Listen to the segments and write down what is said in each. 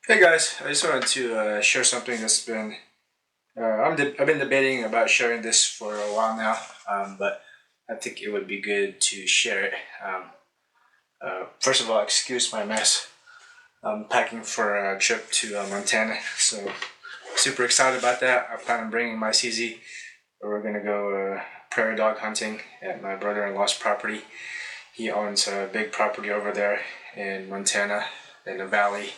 Hey guys, I just wanted to share something that's been I've been debating about sharing this for a while now, but I think it would be good to share it. First of all, excuse my mess. I'm packing for a trip to Montana, so super excited about that. I plan on bringing my CZ. We're gonna go prairie dog hunting at my brother-in-law's property. He owns a big property over there in Montana in the valley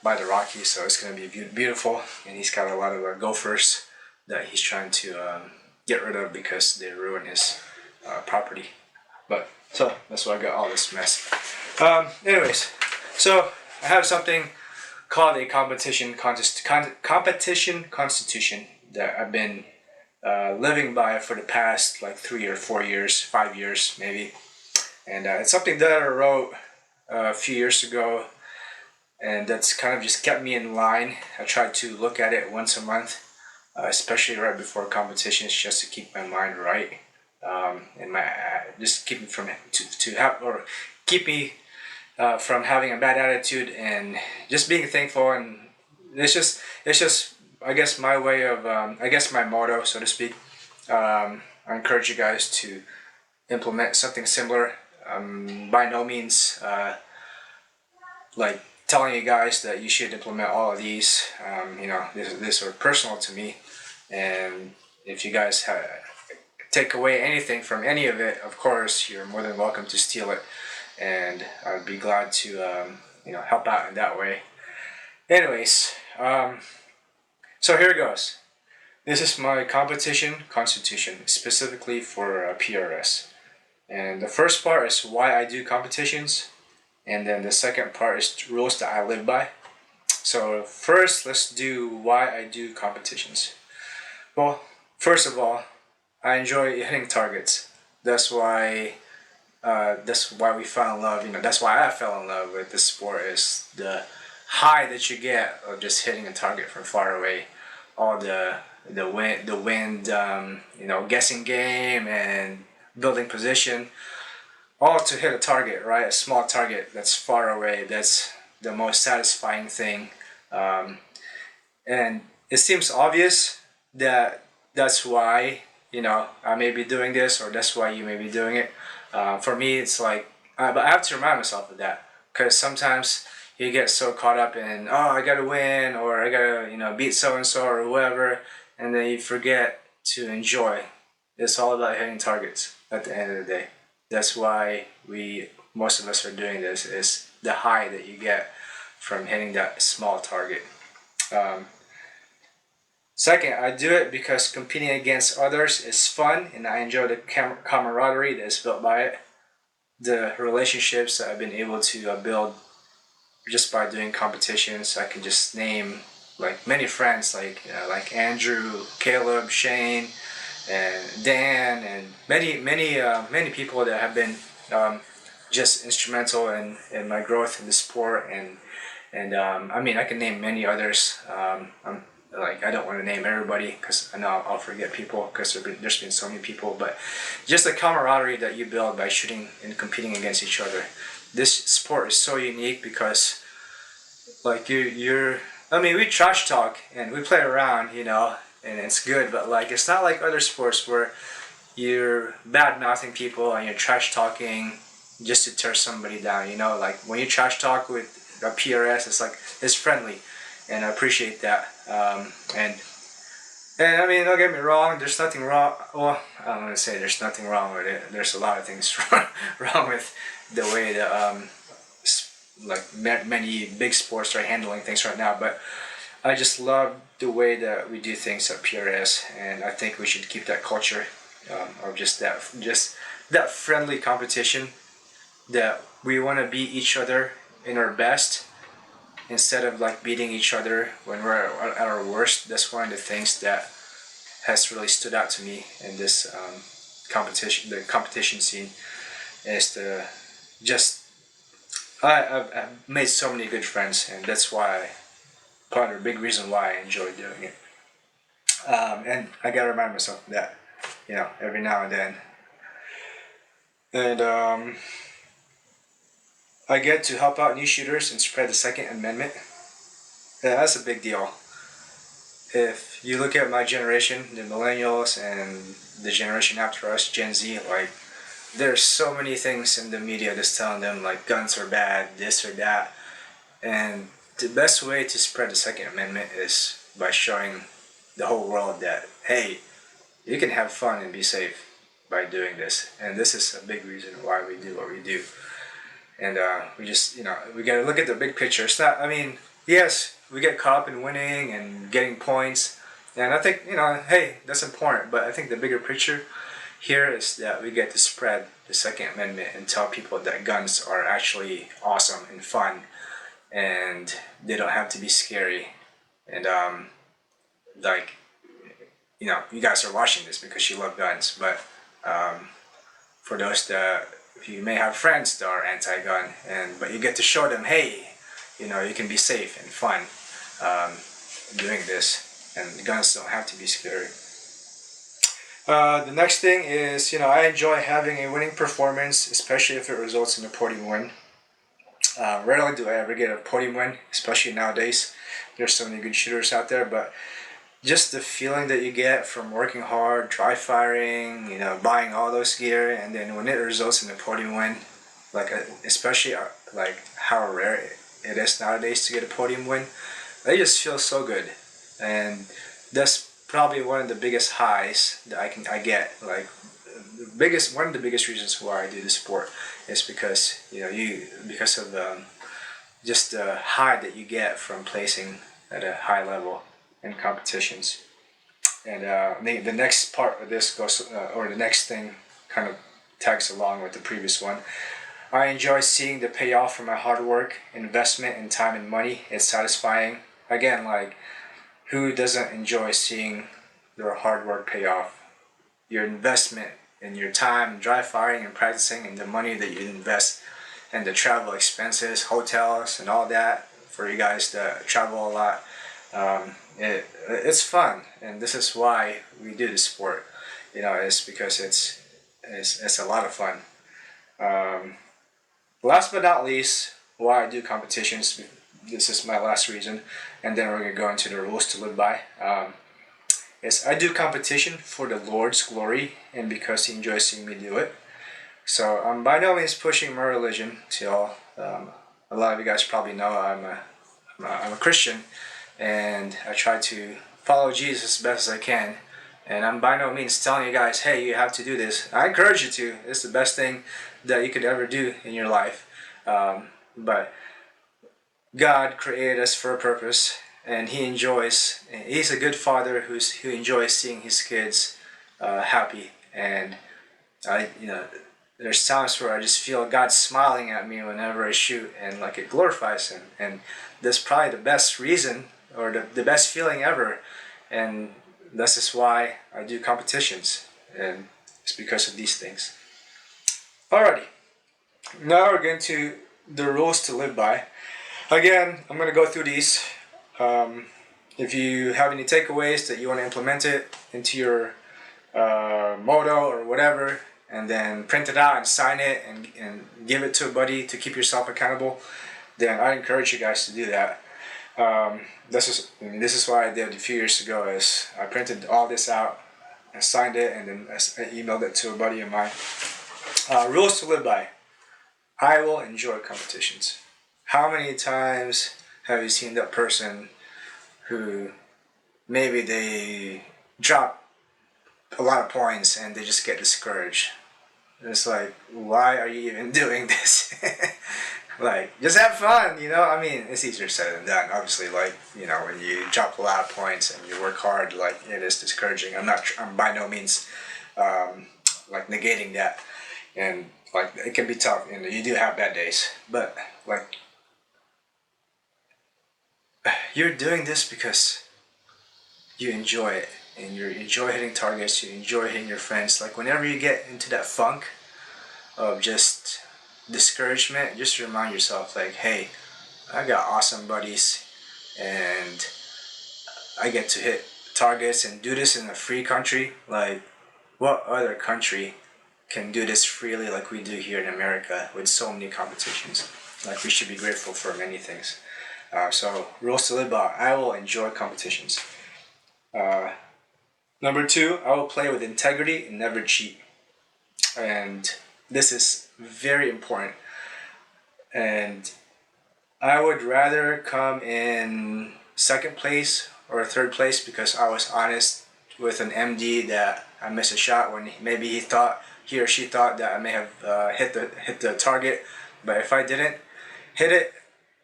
by the Rockies, so it's going to be beautiful. And he's got a lot of gophers that he's trying to get rid of because they ruin his property. But so that's why I got all this mess. Anyways, so I have something called a competition constitution that I've been living by for the past like 3 or 4 years, 5 years maybe. And it's something that I wrote a few years ago, and that's kind of just kept me in line. I try to look at it once a month, especially right before competitions, just to keep my mind right, and my just keep me from to have or keep me from having a bad attitude and just being thankful. And it's just I guess my way of I guess my motto, so to speak. I encourage you guys to implement something similar. By no means like telling you guys that you should implement all of these. This are personal to me, and if you guys take away anything from any of it, of course, you're more than welcome to steal it, and I'd be glad to help out in that way. Anyways, so here it goes. This is my competition constitution, specifically for PRS. And the first part is why I do competitions, and then the second part is rules that I live by. So first, let's do why I do competitions. Well, first of all, I enjoy hitting targets. That's why. That's why we fell in love. That's why I fell in love with this sport. Is the high that you get of just hitting a target from far away. All the wind, guessing game and building position, all to hit a target, right? A small target that's far away. That's the most satisfying thing. Um, and it seems obvious that that's why I may be doing this, or that's why you may be doing it. For me, it's like, but I have to remind myself of that, because sometimes you get so caught up in, oh, I gotta win, or I gotta beat so and so or whoever, and then you forget to enjoy. It's all about hitting targets at the end of the day. That's why most of us are doing this, is the high that you get from hitting that small target. Um, Second, I do it because competing against others is fun, and I enjoy the camaraderie that is built by it. The relationships that I've been able to build just by doing competitions. I can just name like many friends, like Andrew, Caleb, Shane, and Dan, and many people that have been just instrumental in my growth in the sport. And I mean, I can name many others. I don't want to name everybody because I know I'll forget people, because there's been so many people. But just the camaraderie that you build by shooting and competing against each other. This sport is so unique because like you're I mean, we trash talk and we play around, and it's good. But like, it's not like other sports where you're bad mouthing people and you're trash talking just to tear somebody down. Like when you trash talk with a PRS, it's friendly, and I appreciate that. And I mean, don't get me wrong. There's nothing wrong. Well, I'm gonna say there's nothing wrong with it. There's a lot of things wrong with the way that many big sports are handling things right now. But I just love the way that we do things at PRS, and I think we should keep that culture of just that friendly competition, that we want to beat each other in our best instead of like beating each other when we're at our worst. That's one of the things that has really stood out to me in this the competition scene, is the just I've made so many good friends, and that's why part of the big reason why I enjoy doing it. And I gotta remind myself of that, every now and then. And I get to help out new shooters and spread the Second Amendment. Yeah, that's a big deal. If you look at my generation, the millennials and the generation after us, Gen Z, like there's so many things in the media that's telling them like guns are bad, this or that. And the best way to spread the Second Amendment is by showing the whole world that, hey, you can have fun and be safe by doing this. And this is a big reason why we do what we do. And we just, we got to look at the big picture. It's not, I mean, yes, we get caught up in winning and getting points. And I think, hey, that's important. But I think the bigger picture here is that we get to spread the Second Amendment and tell people that guns are actually awesome and fun and they don't have to be scary. And like, you guys are watching this because you love guns, but for those that you may have friends that are anti-gun, but you get to show them, hey, you can be safe and fun doing this, and guns don't have to be scary. The next thing is, I enjoy having a winning performance, especially if it results in a podium win. Rarely do I ever get a podium win, especially nowadays. There's so many good shooters out there, but just the feeling that you get from working hard, dry firing, buying all those gear, and then when it results in a podium win, like especially like how rare it is nowadays to get a podium win, it just feels so good, and that's probably one of the biggest highs that I get. Like one of the biggest reasons why I do the sport is because because of just the high that you get from placing at a high level in competitions. And the next part of this goes, or the next thing kind of tags along with the previous one. I enjoy seeing the payoff for my hard work, investment in time and money. It's satisfying. Again, like, who doesn't enjoy seeing their hard work pay off? Your investment in your time, dry firing and practicing, and the money that you invest, and the travel expenses, hotels, and all that for you guys that travel a lot. It's fun, and this is why we do the sport. It's because it's a lot of fun. Last but not least, why I do competitions. This is my last reason, and then we're gonna go into the rules to live by. Is I do competition for the Lord's glory and because He enjoys seeing me do it. So I'm by no means pushing my religion to y'all. A lot of you guys probably know I'm a Christian, and I try to follow Jesus as best as I can. And I'm by no means telling you guys, hey, you have to do this. I encourage you to. It's the best thing that you could ever do in your life. But God created us for a purpose, and He's a good father who enjoys seeing his kids happy. And there's times where I just feel God smiling at me whenever I shoot, and like it glorifies Him. And that's probably the best reason, or the best feeling ever. And this is why I do competitions, and it's because of these things. Alrighty, now we're going to the rules to live by. Again, I'm going to go through these. If you have any takeaways that you want to implement it into your motto or whatever, and then print it out and sign it and give it to a buddy to keep yourself accountable, then I encourage you guys to do that. This is what I did a few years ago. Is I printed all this out, I signed it, and then I emailed it to a buddy of mine. Rules to live by. I will enjoy competitions. How many times have you seen that person who maybe they drop a lot of points and they just get discouraged? And it's like, why are you even doing this? Like, just have fun, I mean, it's easier said than done. Obviously, like, when you drop a lot of points and you work hard, like, it is discouraging. I'm by no means like negating that. And like, it can be tough, you do have bad days, but like, you're doing this because you enjoy it, and you enjoy hitting targets, you enjoy hitting your friends. Like, whenever you get into that funk of just discouragement, just remind yourself, like, hey, I got awesome buddies, and I get to hit targets and do this in a free country. Like, what other country can do this freely like we do here in America with so many competitions? Like, we should be grateful for many things. So rules to live by. I will enjoy competitions. Number two, I will play with integrity and never cheat. And this is very important. And I would rather come in second place or third place because I was honest with an MD that I missed a shot when maybe he or she thought that I may have hit the target, but if I didn't hit it,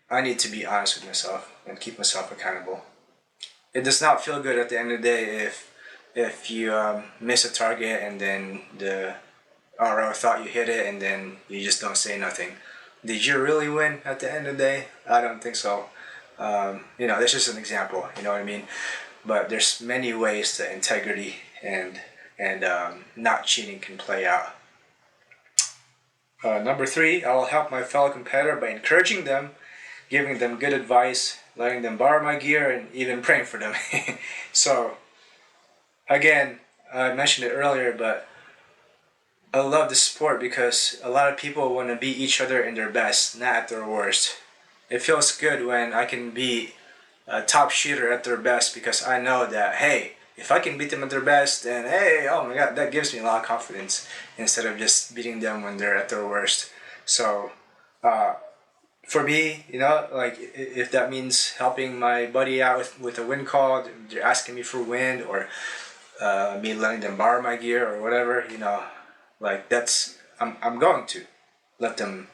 I need to be honest with myself and keep myself accountable. It does not feel good at the end of the day if you miss a target and then the RO thought you hit it and then you just don't say nothing. Did you really win at the end of the day? I don't think so. That's just an example. You know what I mean? But there's many ways that integrity and not cheating can play out. Number three, I will help my fellow competitor by encouraging them, giving them good advice, letting them borrow my gear, and even praying for them. So, again, I mentioned it earlier, but I love this sport because a lot of people want to beat each other in their best, not at their worst. It feels good when I can be a top shooter at their best because I know that, hey, if I can beat them at their best, then hey, oh my god, that gives me a lot of confidence instead of just beating them when they're at their worst. So, for me, like if that means helping my buddy out with a wind call, they're asking me for wind, or me letting them borrow my gear or whatever, like I'm going to let them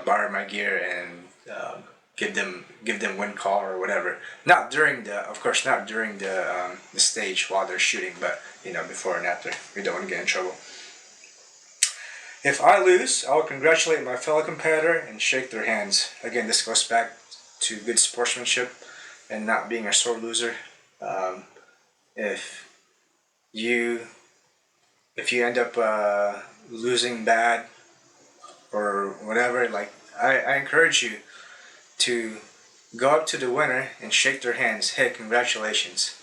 borrow my gear and give them wind call or whatever. Not during the stage while they're shooting, but before and after. We don't want to get in trouble. If I lose, I will congratulate my fellow competitor and shake their hands. Again, this goes back to good sportsmanship and not being a sore loser. If you end up losing bad or whatever, like I encourage you to go up to the winner and shake their hands. Hey, congratulations.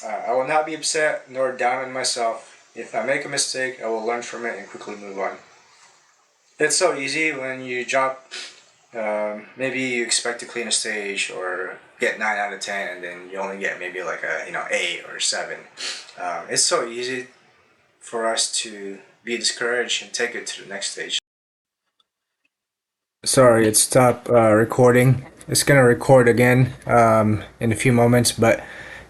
I will not be upset nor down on myself. If I make a mistake, I will learn from it and quickly move on. It's so easy when you drop. Maybe you expect to clean a stage or get 9 out of 10, and then you only get maybe like a 8 or 7. It's so easy for us to be discouraged and take it to the next stage. Sorry, it stopped recording. It's gonna record again in a few moments, but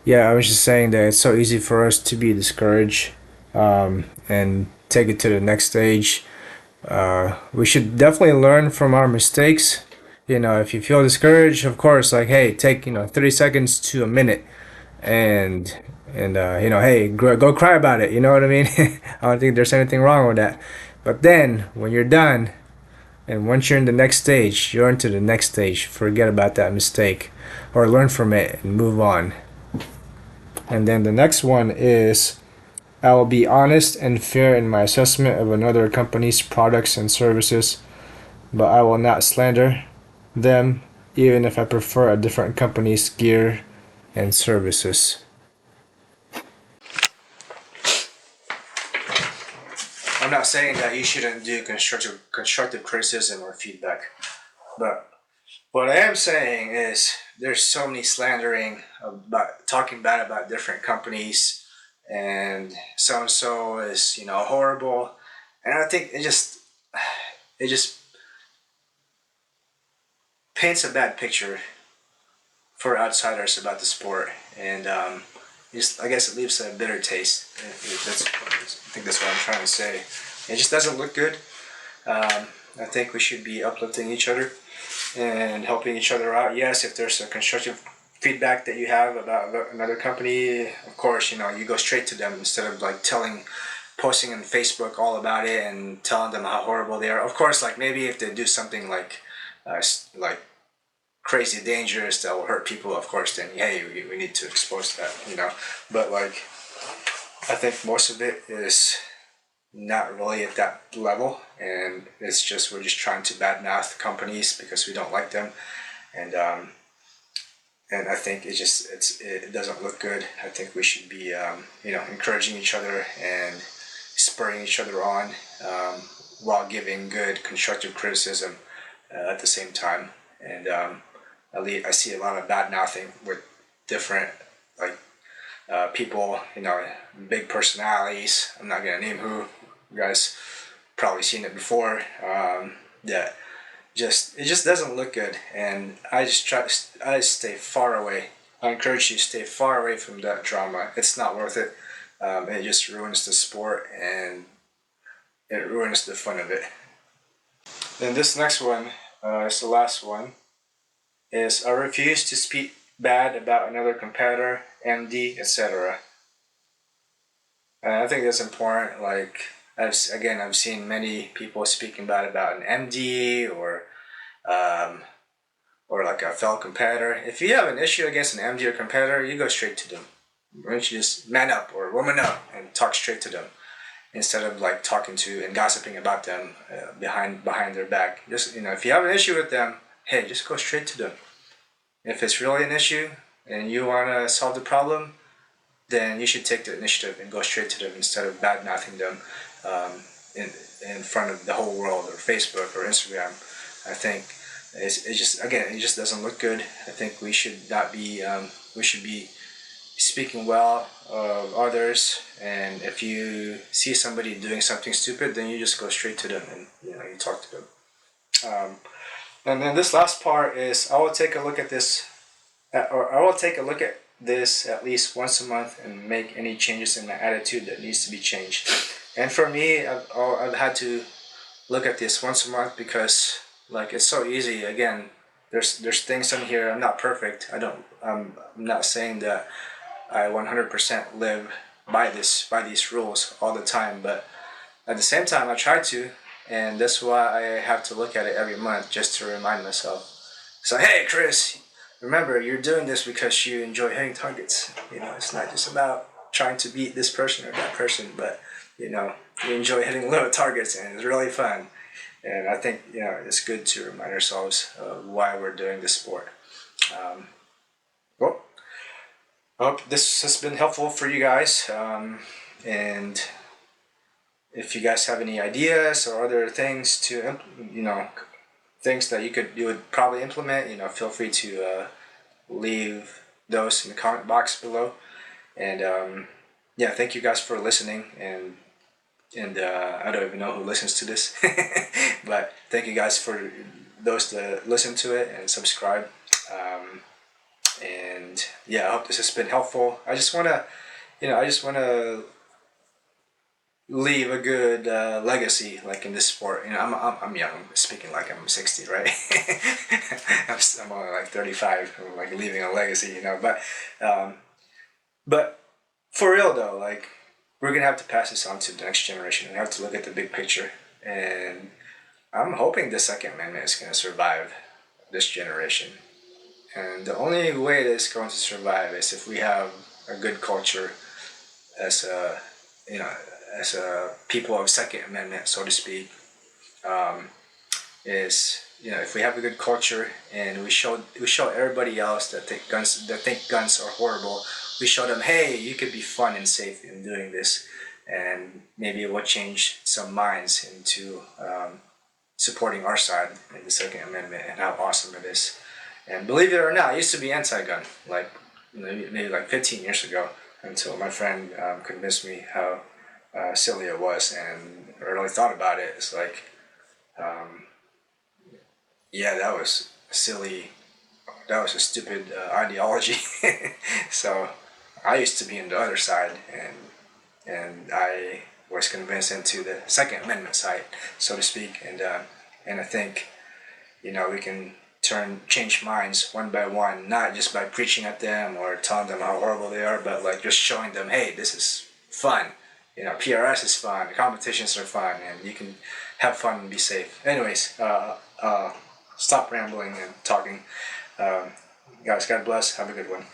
yeah, I was just saying that it's so easy for us to be discouraged and take it to the next stage. We should definitely learn from our mistakes. If you feel discouraged, of course, like hey, take 30 seconds to a minute, and hey, go cry about it. You know what I mean? I don't think there's anything wrong with that. But then when you're done, and once you're in the next stage, you're into the next stage. Forget about that mistake, or learn from it and move on. And then the next one is I will be honest and fair in my assessment of another company's products and services, but I will not slander them, even if I prefer a different company's gear and services. I'm not saying that you shouldn't do constructive criticism or feedback, but what I am saying is there's so many slandering about talking bad about different companies, and so is horrible, and I think it just paints a bad picture for outsiders about the sport, and I guess it leaves a bitter taste. I think that's what I'm trying to say. It just doesn't look good. I think we should be uplifting each other and helping each other out. Yes, if there's a constructive feedback that you have about another company, of course, you go straight to them instead of like posting on Facebook all about it and telling them how horrible they are. Of course, like maybe if they do something like crazy dangerous that will hurt people, of course, then hey, we need to expose that. But like, I think most of it is not really at that level, and it's just we're just trying to badmouth companies because we don't like them, and I think it doesn't look good. I think we should be encouraging each other and spurring each other on while giving good constructive criticism at the same time. and I see a lot of bad mouthing with different like people, big personalities. I'm not gonna name who. You guys probably seen it before. That it just doesn't look good, and I stay far away. I encourage you to stay far away from that drama. It's not worth it. It just ruins the sport, and it ruins the fun of it. Then this next one is the last one. Is I refuse to speak bad about another competitor, MD, etc. And I think that's important. Like I've seen many people speaking bad about an MD um, or like a fellow competitor. If you have an issue against an MD or competitor, you go straight to them. Why don't you just man up or woman up and talk straight to them instead of like talking to and gossiping about them behind their back. Just if you have an issue with them, hey, just go straight to them. If it's really an issue and you want to solve the problem, then you should take the initiative and go straight to them instead of bad mouthing them um, in front of the whole world or Facebook or Instagram. I think it just doesn't look good. I think we should not be we should be speaking well of others, and if you see somebody doing something stupid, then you just go straight to them and you talk to them. And then this last part is I will take a look at this, or I will take a look at this at least once a month and make any changes in my attitude that needs to be changed. And for me, I've had to look at this once a month because like it's so easy. Again, there's things in here. I'm not perfect. I'm not saying that I 100% live by these rules all the time, but at the same time I try to, and that's why I have to look at it every month just to remind myself. So hey, Chris, remember you're doing this because you enjoy hitting targets. It's not just about trying to beat this person or that person, but you enjoy hitting little targets, and it's really fun. And I think it's good to remind ourselves of why we're doing this sport. Well, I hope this has been helpful for you guys. And if you guys have any ideas or other things to things that you would probably implement, feel free to leave those in the comment box below. And yeah, thank you guys for listening. And I don't even know who listens to this, but thank you guys for those that listen to it and subscribe. And yeah, I hope this has been helpful. I just wanna leave a good legacy, like in this sport. I'm young. I'm speaking like I'm 60, right? I'm only like 35. I'm like leaving a legacy, But for real though, like we're gonna have to pass this on to the next generation. We have to look at the big picture, and I'm hoping the Second Amendment is gonna survive this generation. And the only way that it's going to survive is if we have a good culture as a as a people of Second Amendment, so to speak. If we have a good culture and we show everybody else that think guns are horrible, we show them, hey, you could be fun and safe in doing this, and maybe it will change some minds into supporting our side in the Second Amendment and how awesome it is. And believe it or not, I used to be anti-gun, like maybe like 15 years ago, until my friend convinced me how silly it was, and I really thought about it. It's like, yeah, that was silly. That was a stupid ideology. So I used to be on the other side, and I was convinced into the Second Amendment side, so to speak. And I think we can change minds one by one, not just by preaching at them or telling them how horrible they are, but like just showing them, hey, this is fun. PRS is fun. Competitions are fun, and you can have fun and be safe. Anyways, stop rambling and talking. Guys, God bless. Have a good one.